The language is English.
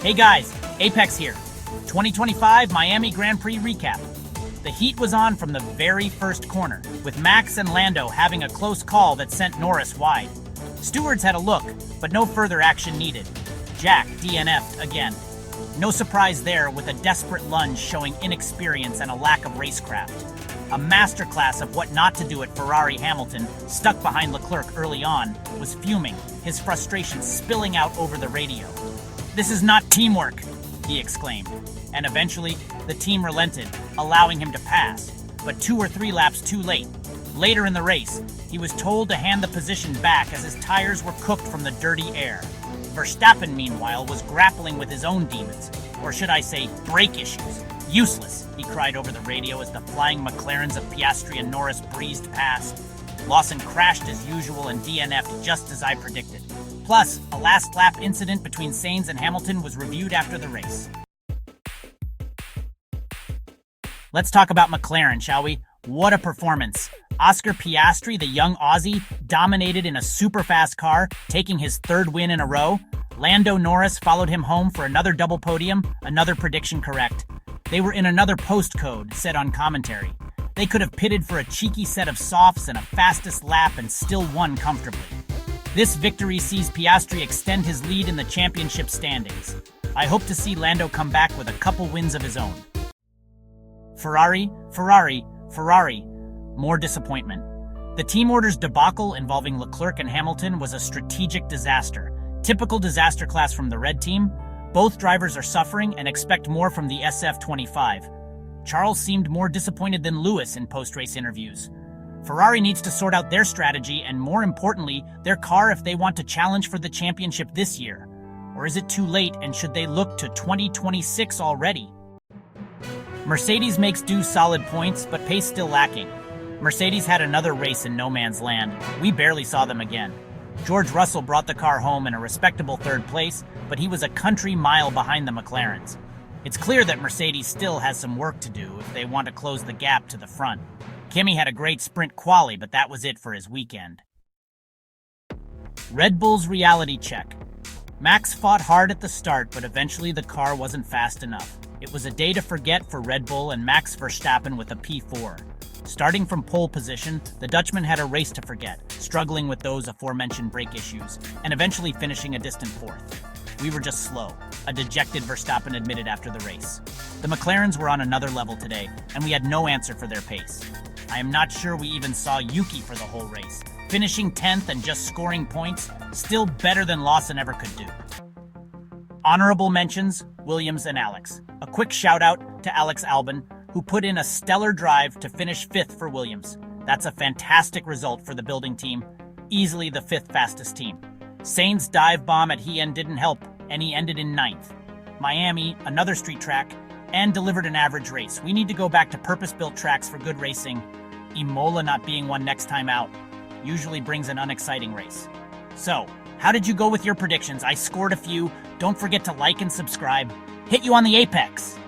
Hey guys, Apex here. 2025 Miami Grand Prix recap. The heat was on from the very first corner, with Max and Lando having a close call that sent Norris wide. Stewards had a look, but no further action needed. Jack DNF'd again. No surprise there, with a desperate lunge showing inexperience and a lack of racecraft. A masterclass of what not to do at Ferrari. Hamilton, stuck behind Leclerc early on, was fuming, his frustration spilling out over the radio. "This is not teamwork," he exclaimed, and eventually the team relented, allowing him to pass, but 2 or 3 laps too late. Later in the race, he was told to hand the position back as his tires were cooked from the dirty air. Verstappen, meanwhile, was grappling with his own demons, or should I say, brake issues. "Useless," he cried over the radio as the flying McLarens of Piastri and Norris breezed past. Lawson crashed as usual and DNF'd just as I predicted. Plus, a last lap incident between Sainz and Hamilton was reviewed after the race. Let's talk about McLaren, shall we? What a performance. Oscar Piastri, the young Aussie, dominated in a super fast car, taking his 3rd win in a row. Lando Norris followed him home for another double podium, another prediction correct. They were in another postcode, said on commentary. They could have pitted for a cheeky set of softs and a fastest lap and still won comfortably. This victory sees Piastri extend his lead in the championship standings. I hope to see Lando come back with a couple wins of his own. Ferrari. More disappointment. The team orders debacle involving Leclerc and Hamilton was a strategic disaster. Typical disaster class from the red team. Both drivers are suffering and expect more from the SF25. Charles seemed more disappointed than Lewis in post-race interviews. Ferrari needs to sort out their strategy and, more importantly, their car if they want to challenge for the championship this year. Or is it too late and should they look to 2026 already? Mercedes makes do, solid points, but pace still lacking. Mercedes had another race in no man's land. We barely saw them again. George Russell brought the car home in a respectable 3rd place, but he was a country mile behind the McLarens. It's clear that Mercedes still has some work to do if they want to close the gap to the front. Kimi had a great sprint quali, but that was it for his weekend. Red Bull's reality check. Max fought hard at the start, but eventually the car wasn't fast enough. It was a day to forget for Red Bull and Max Verstappen with a P4. Starting from pole position, the Dutchman had a race to forget, struggling with those aforementioned brake issues, and eventually finishing a distant 4th. "We were just slow," a dejected Verstappen admitted after the race. The McLarens were on another level today, and we had no answer for their pace. I am not sure we even saw Yuki for the whole race. Finishing 10th and just scoring points, still better than Lawson ever could do. Honourable mentions, Williams and Alex. A quick shout out to Alex Albon, who put in a stellar drive to finish 5th for Williams. That's a fantastic result for the building team, easily the 5th fastest team. Sainz' dive bomb at Hien didn't help, and he ended in 9th. Miami, another street track, and delivered an average race. We need to go back to purpose-built tracks for good racing. Imola not being one next time out usually brings an unexciting race. So, how did you go with your predictions? I scored a few. Don't forget to like and subscribe. Hit you on the apex!